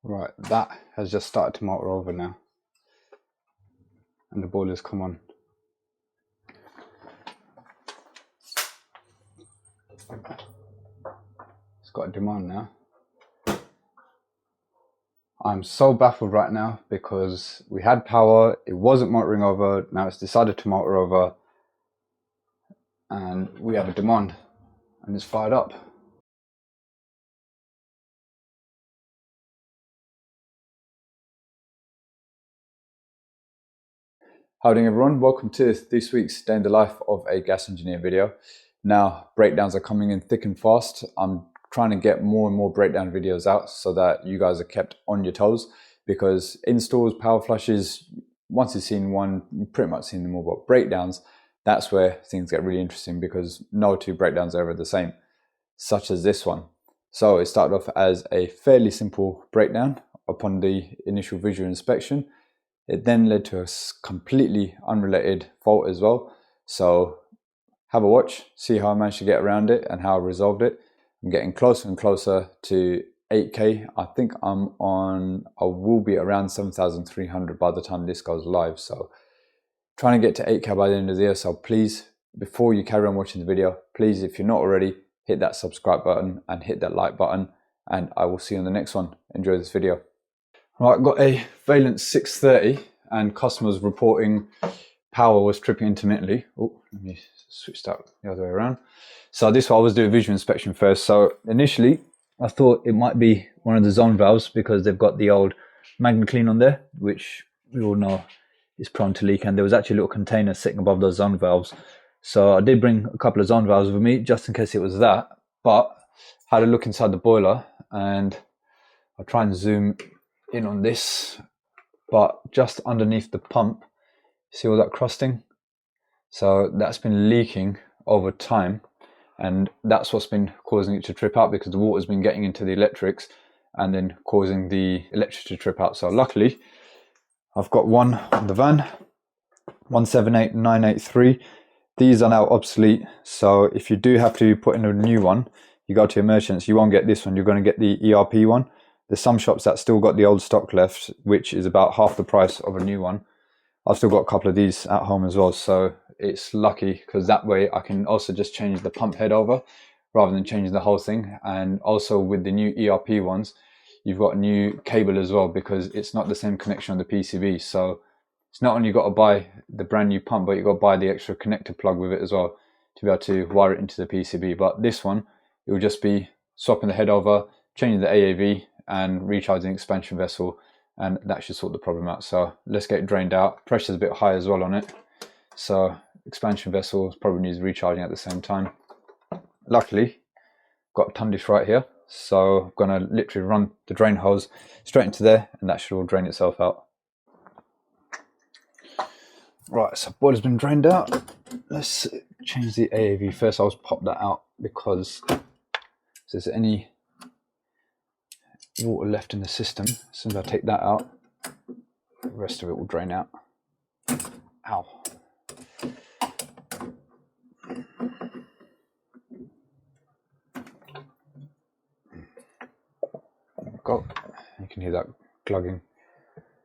Right, that has just started to motor over now, and the boiler's come on. It's got a demand now. I'm so baffled right now because we had power, it wasn't motoring over, now it's decided to motor over, and we have a demand, and it's fired up. Howdy everyone, welcome to this week's Day in the Life of a Gas Engineer video. Now, breakdowns are coming in thick and fast. I'm trying to get more and more breakdown videos out so that you guys are kept on your toes, because installs, power flushes, once you've seen one, you've pretty much seen them all. But breakdowns, that's where things get really interesting, because no two breakdowns are ever the same, such as this one. So it started off as a fairly simple breakdown upon the initial visual inspection. It then led to a completely unrelated fault as well. So have a watch, see how I managed to get around it and how I resolved it. I'm getting closer and closer to 8K. I think I will be around 7,300 by the time this goes live. So trying to get to 8K by the end of the year. So please, before you carry on watching the video, please, if you're not already, hit that subscribe button and hit that like button, and I will see you on the next one. Enjoy this video. Right, got a Vaillant 630 and customers reporting power was tripping intermittently. Oh, let me switch that the other way around. So this one I was doing visual inspection first. So initially I thought it might be one of the zone valves because they've got the old magnetite on there, which we all know is prone to leak, and there was actually a little container sitting above those zone valves. So I did bring a couple of zone valves with me just in case it was that, but had a look inside the boiler, and I'll try and zoom in on this, but just underneath the pump, see all that crusting? So that's been leaking over time, and that's what's been causing it to trip out, because the water's been getting into the electrics and then causing the electric to trip out. So luckily I've got one on the van, 178983. These are now obsolete, so if you do have to put in a new one, you go to your merchants, you won't get this one, you're going to get the ERP one. There's some shops that still got the old stock left, which is about half the price of a new one. I've still got a couple of these at home as well, so it's lucky because that way I can also just change the pump head over rather than changing the whole thing. And also with the new ERP ones, you've got a new cable as well, because it's not the same connection on the PCB. So it's not only got to buy the brand new pump, but you've got to buy the extra connector plug with it as well to be able to wire it into the PCB. But this one, it will just be swapping the head over, changing the AAV, and recharging the expansion vessel, and that should sort the problem out. So let's get it drained out. Pressure's a bit high as well on it, so expansion vessel probably needs recharging at the same time. Luckily got a ton dish right here, so I'm gonna literally run the drain hose straight into there, and that should all drain itself out. Right, so boiler's been drained out. Let's change the AAV first. I'll just pop that out because if there's any water left in the system, as soon as I take that out, the rest of it will drain out. Ow. There we go. You can hear that glugging.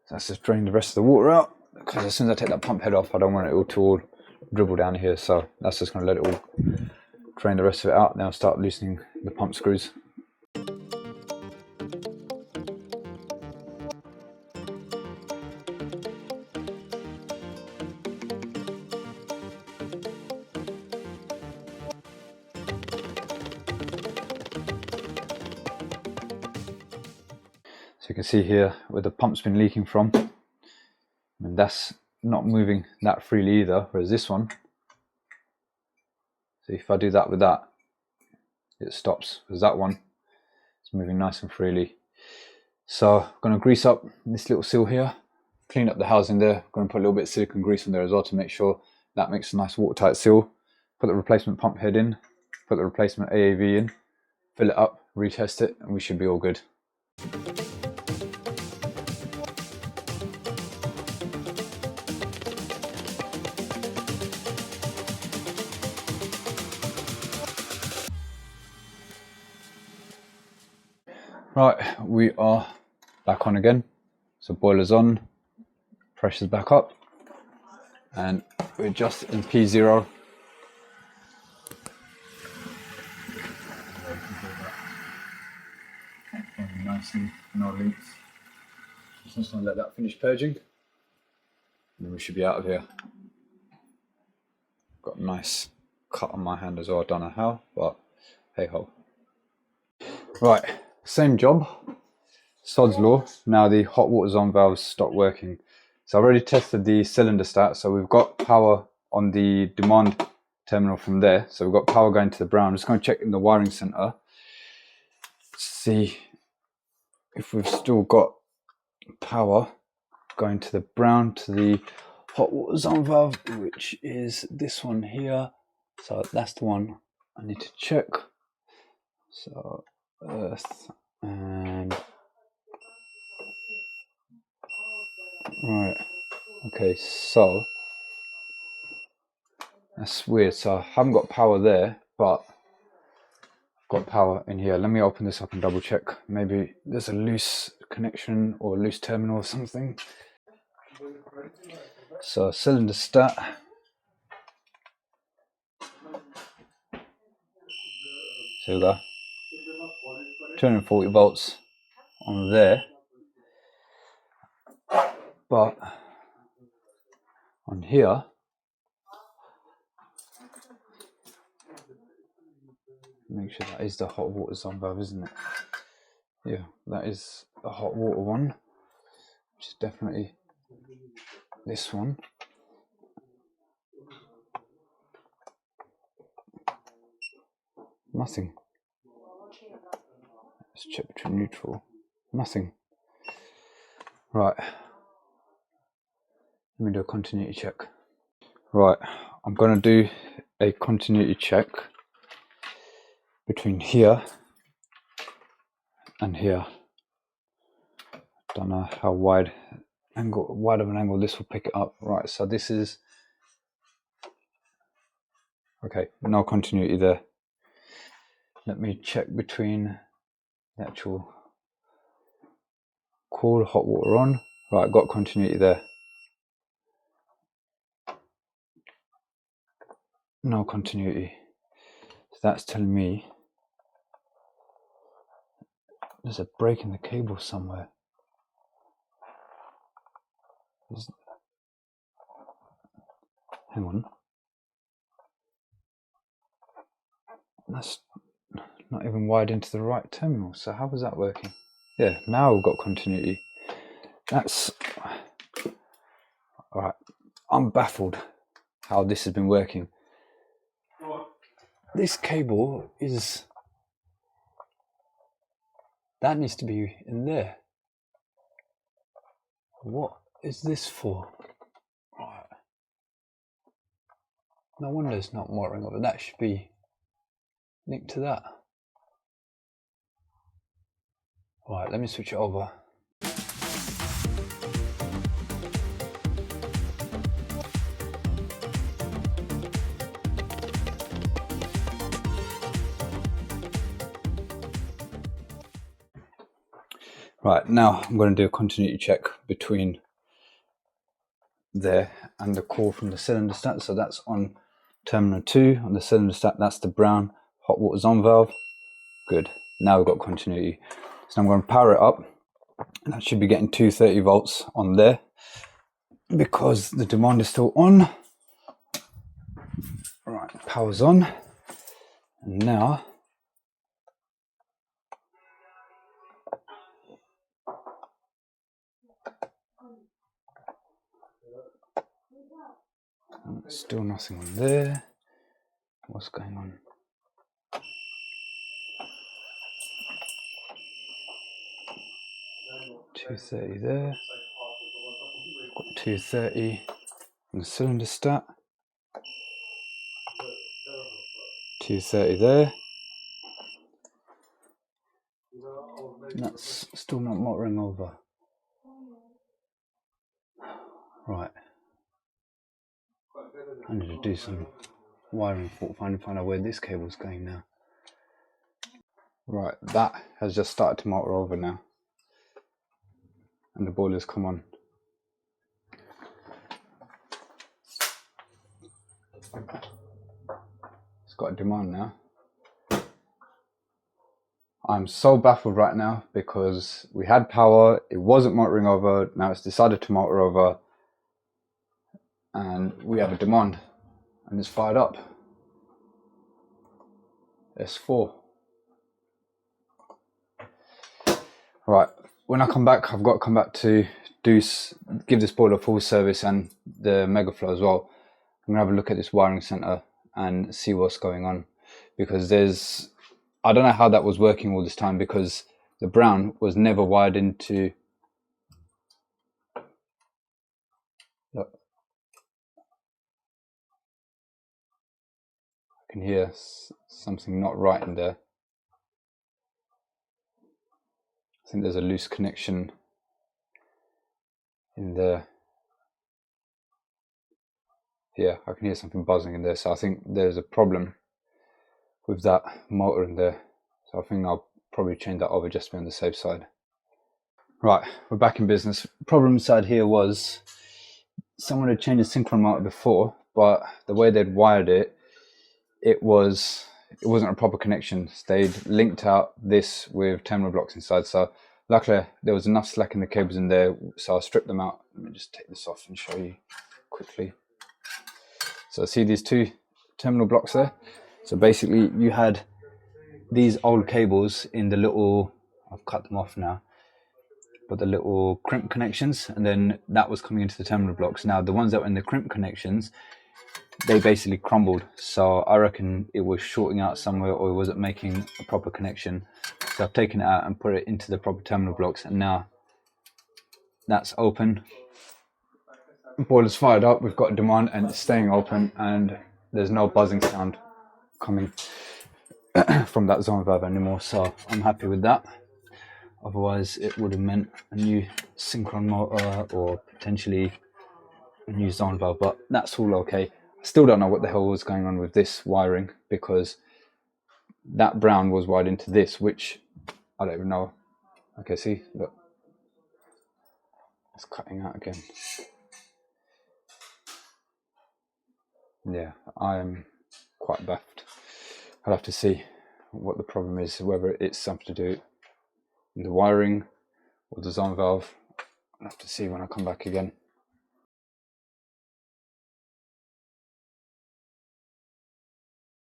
So let's just drain the rest of the water out, because as soon as I take that pump head off, I don't want it all to all dribble down here. So that's just going to let it all drain the rest of it out. Now start loosening the pump screws. So you can see here where the pump's been leaking from, and that's not moving that freely either, whereas this one, so if I do that with that, it stops, because that one is moving nice and freely. So I'm going to grease up this little seal here, clean up the housing there. I'm going to put a little bit of silicone grease in there as well to make sure that makes a nice watertight seal. Put the replacement pump head in, put the replacement AAV in, fill it up, retest it, and we should be all good. Right, we are back on again. So boiler's on, pressure's back up, and we're just in P0. Nicely, no leaks. Just gonna let that finish purging, and then we should be out of here. Got a nice cut on my hand as well. I don't know how, but hey ho. Right, same job. Sod's law. Now the hot water zone valves stopped working. So I already tested the cylinder stat. So we've got power on the demand terminal from there. So we've got power going to the brown. I'm just going to check in the wiring center, see if we've still got power going to the brown to the hot water zone valve, which is this one here. So that's the one I need to check. So earth and right, okay, so that's weird. So I haven't got power there, but I've got power in here. Let me open this up and double check. Maybe there's a loose connection or a loose terminal or something. So cylinder stat. So we go 240 volts on there, but on here make sure that is the hot water zone valve, isn't it? Yeah, that is the hot water one, which is definitely this one. Nothing. Let's check between neutral. Nothing. Right. Let me do a continuity check. Right, I'm going to do a continuity check between here and here. Don't know how wide of an angle this will pick it up. Right, so this is okay, no continuity there. Let me check between the actual cool hot water on. Right, got continuity there. No continuity. So that's telling me there's a break in the cable somewhere. Hang on. That's not even wired into the right terminal. So how was that working? Yeah, now we've got continuity. That's all right. I'm baffled how this has been working. This cable is, that needs to be in there. What is this for? Right. No wonder it's not wiring over. That should be linked to that. Right, let me switch it over. Right, now I'm going to do a continuity check between there and the core from the cylinder stat. So that's on terminal 2 on the cylinder stat. That's the brown hot water zone valve. Good. Now we've got continuity. So I'm going to power it up, and I should be getting 230 volts on there because the demand is still on. Right, power's on, and now still nothing on there. What's going on? $230 there. Got 230 on the cylinder stat. 230 there. And that's still not motoring over. Right. I need to do some wiring fault finding, find out where this cable's going now. Right, that has just started to motor over now. and the boiler's come on. It's got a demand now. I'm so baffled right now because we had power, it wasn't motoring over, now it's decided to motor over, and we have a demand, and it's fired up. S4. Right, when I come back, I've got to come back to give this boiler full service and the megaflow as well. I'm gonna have a look at this wiring center and see what's going on, because I don't know how that was working all this time, because the brown was never wired into. Look, I can hear something not right in there. I think there's a loose connection in there. Yeah, I can hear something buzzing in there, so I think there's a problem with that motor in there. So I think I'll probably change that over just to be on the safe side. Right, we're back in business. Problem inside here was someone had changed the synchron motor before, but the way they'd wired it, it wasn't a proper connection. They'd linked out this with terminal blocks inside, so luckily there was enough slack in the cables in there, so I stripped them out. Let me just take this off and show you quickly. So see these two terminal blocks there? So basically you had these old cables in the little, I've cut them off now, but the little crimp connections, and then that was coming into the terminal blocks. Now the ones that were in the crimp connections, they basically crumbled, so I reckon it was shorting out somewhere, or it wasn't making a proper connection. So I've taken it out and put it into the proper terminal blocks, and now that's open. The boiler's fired up, we've got a demand, and it's staying open, and there's no buzzing sound coming from that zone valve anymore, so I'm happy with that. Otherwise it would have meant a new synchron motor or potentially a new zone valve, but that's all okay. I still don't know what the hell was going on with this wiring, because that brown was wired into this, which I don't even know. Okay, see, look, it's cutting out again. Yeah, I'm quite baffled. I'll have to see what the problem is, whether it's something to do with the wiring or the zone valve. I'll have to see when I come back again.